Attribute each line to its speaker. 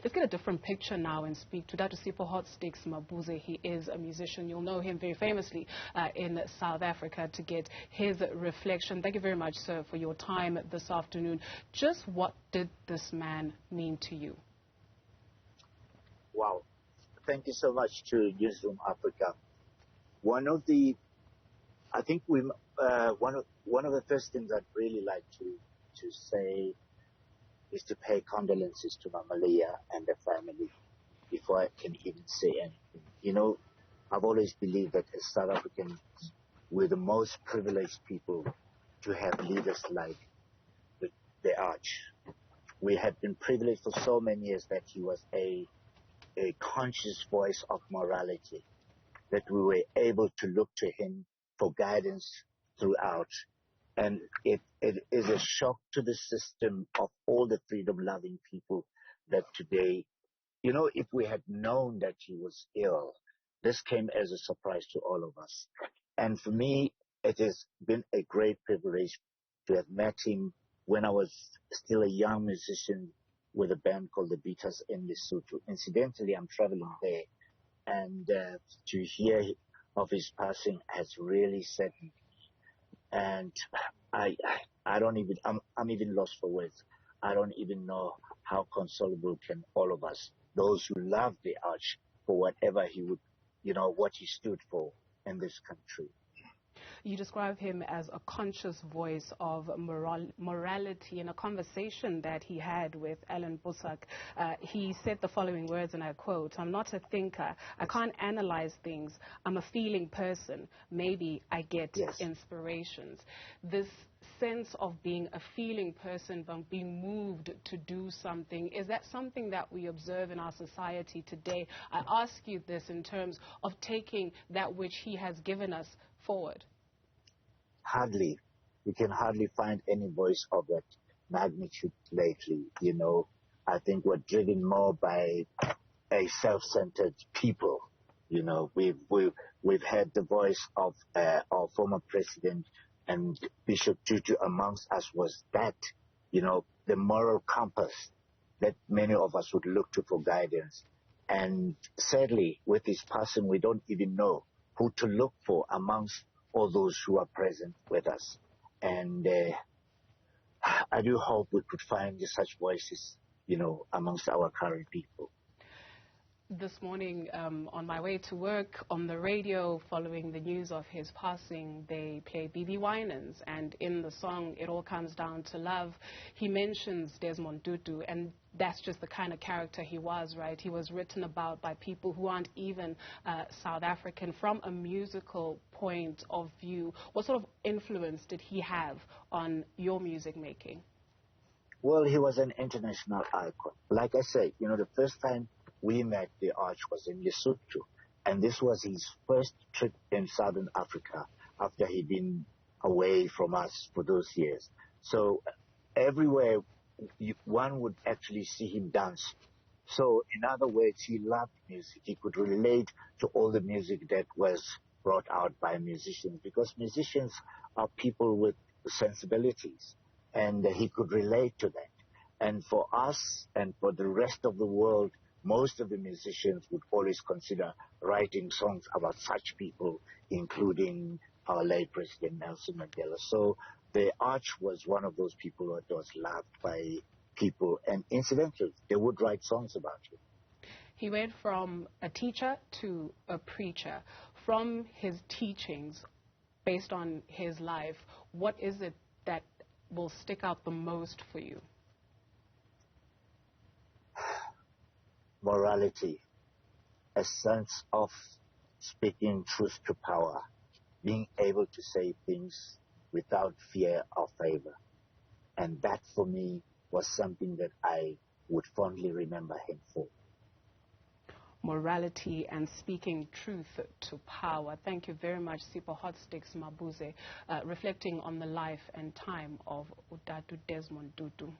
Speaker 1: Let's get a different picture now and speak to Dr. Sipho Hotstix Mabuse. He is a musician. You'll know him very famously in South Africa, to get his reflection. Thank you very much, sir, for your time this afternoon. Just what did this man mean to you?
Speaker 2: Wow. Thank you so much to Newzroom Afrika. One of the first things I'd really like to say is to pay condolences to Mama Leah and the family before I can even say anything. You know, I've always believed that as South Africans, we're the most privileged people to have leaders like the Arch. We have been privileged for so many years that he was a conscious voice of morality, that we were able to look to him for guidance throughout. And it is a shock to the system of all the freedom-loving people that today, you know, if we had known that he was ill, this came as a surprise to all of us. And for me, it has been a great privilege to have met him when I was still a young musician with a band called the Beaters in Lesotho. Incidentally, I'm traveling there, and to hear of his passing has really saddened me. And I'm even lost for words. I don't even know how consolable can all of us, those who love the Arch for whatever he would, you know, what he stood for in this country.
Speaker 1: You describe him as a conscious voice of morality. In a conversation that he had with Alan Busak, he said the following words, and I quote, "I'm not a thinker. I can't analyze things. I'm a feeling person. Maybe I get inspirations." This sense of being a feeling person, but being moved to do something, is that something that we observe in our society today? I ask you this in terms of taking that which he has given us forward.
Speaker 2: Hardly. We can hardly find any voice of that magnitude lately. You know, I think we're driven more by a self-centered people. You know, we've had the voice of our former president and Bishop Tutu amongst us was that, you know, the moral compass that many of us would look to for guidance. And sadly, with his passing, we don't even know who to look for amongst all those who are present with us. And I do hope we could find such voices, you know, amongst our current people.
Speaker 1: This morning, on my way to work, on the radio, following the news of his passing, they play B.B. Winans, and in the song, It All Comes Down to Love, he mentions Desmond Tutu, and that's just the kind of character he was, right? He was written about by people who aren't even South African. From a musical point of view, what sort of influence did he have on your music making?
Speaker 2: Well, he was an international icon. Like I said, you know, the first time we met the Arch was in Lesotho, and this was his first trip in Southern Africa after he'd been away from us for those years. So everywhere one would actually see him dance. So in other words, he loved music. He could relate to all the music that was brought out by musicians, because musicians are people with sensibilities, and he could relate to that. And for us and for the rest of the world, most of the musicians would always consider writing songs about such people, including our late President Nelson Mandela. So the Arch was one of those people that was loved by people, and incidentally, they would write songs about him.
Speaker 1: He went from a teacher to a preacher. From his teachings, based on his life, what is it that will stick out the most for you?
Speaker 2: Morality, a sense of speaking truth to power, being able to say things without fear or favor. And that, for me, was something that I would fondly remember him for.
Speaker 1: Morality and speaking truth to power. Thank you very much, Sipho Hotstix Mabuse, reflecting on the life and time of Dr. Desmond Tutu.